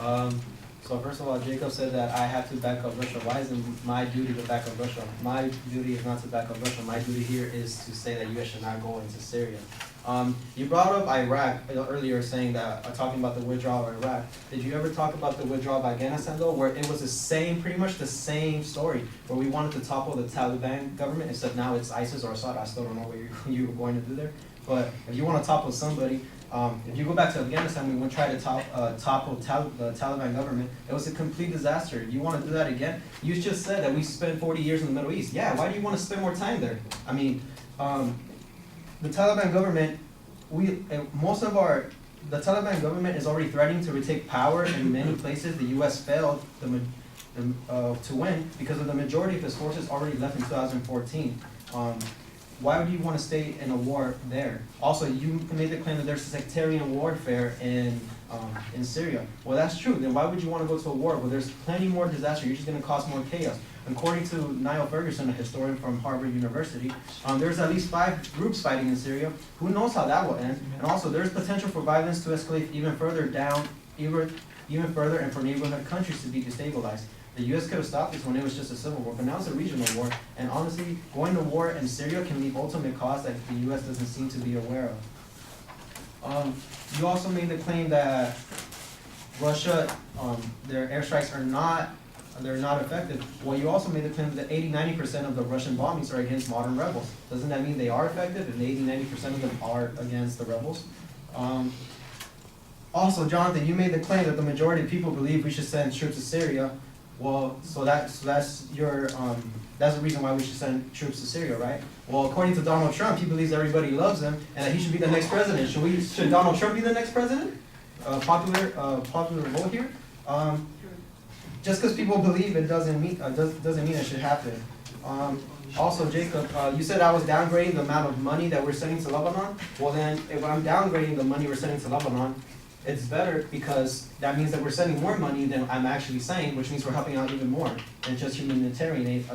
So first of all, Jacob said that I have to back up Russia. Why is it my duty to back up Russia? My duty is not to back up Russia. My duty here is to say that U.S. should not go into Syria. You brought up Iraq earlier, saying that talking about the withdrawal of Iraq. Did you ever talk about the withdrawal of Afghanistan though, where it was the same, pretty much the same story, where we wanted to topple the Taliban government, except now it's ISIS or Assad. I still don't know what you were going to do there. But if you want to topple somebody, if you go back to Afghanistan, we would try to topple the Taliban government. It was a complete disaster. You want to do that again? You just said that we spent 40 years in the Middle East. Yeah, why do you want to spend more time there? I mean, the Taliban government, the Taliban government is already threatening to retake power in many places. The U.S. failed to win because of the majority of its forces already left in 2014. Why would you want to stay in a war there? Also, you made the claim that there's sectarian warfare in Syria. Well, that's true. Then why would you want to go to a war where there's plenty more disaster? You're just going to cause more chaos. According to Niall Ferguson, a historian from Harvard University, there's at least 5 groups fighting in Syria. Who knows how that will end? And also, there's potential for violence to escalate even further even further, and for neighborhood countries to be destabilized. The U.S. could have stopped this when it was just a civil war, but now it's a regional war. And honestly, going to war in Syria can leave ultimate costs that the U.S. doesn't seem to be aware of. You also made the claim that Russia, their airstrikes they're not effective. Well, you also made the claim that 80-90% of the Russian bombings are against modern rebels. Doesn't that mean they are effective if 80-90% of them are against the rebels? Also, Jonathan, you made the claim that the majority of people believe we should send troops to Syria. Well, that's the reason why we should send troops to Syria, right? Well, according to Donald Trump, he believes everybody loves him and that he should be the next president. Should Donald Trump be the next president? Popular vote here. Just because people believe it doesn't mean it should happen. Also, Jacob, you said I was downgrading the amount of money that we're sending to Lebanon. Well, then, if I'm downgrading the money we're sending to Lebanon, it's better because that means that we're sending more money than I'm actually saying, which means we're helping out even more than just humanitarian aid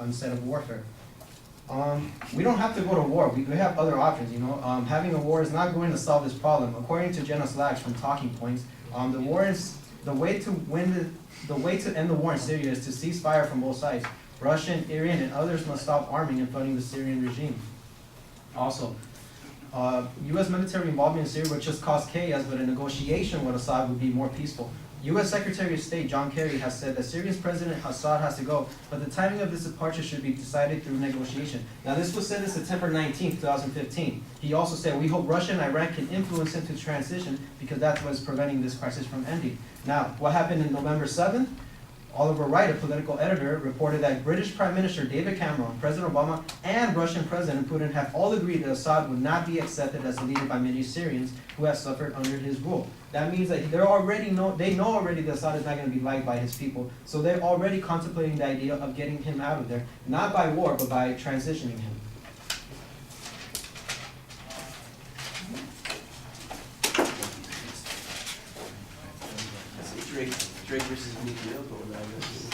instead of warfare. We don't have to go to war. We have other options, you know. Having a war is not going to solve this problem. According to Jenna Slacks from Talking Points, the way to end the war in Syria is to cease fire from both sides. Russia, Iran, and others must stop arming and funding the Syrian regime. Also, U.S. military involvement in Syria would just cause chaos, but a negotiation with Assad would be more peaceful. U.S. Secretary of State John Kerry has said that Syria's President Assad has to go, but the timing of this departure should be decided through negotiation. Now, this was said on September 19, 2015. He also said, we hope Russia and Iran can influence him to transition because that's what's preventing this crisis from ending. Now, what happened in November 7th? Oliver Wright, a political editor, reported that British Prime Minister David Cameron, President Obama, and Russian President Putin have all agreed that Assad would not be accepted as a leader by many Syrians who have suffered under his rule. That means that they know already that Assad is not going to be liked by his people, so they're already contemplating the idea of getting him out of there, not by war, but by transitioning him. Drake versus Meek Mill going on this.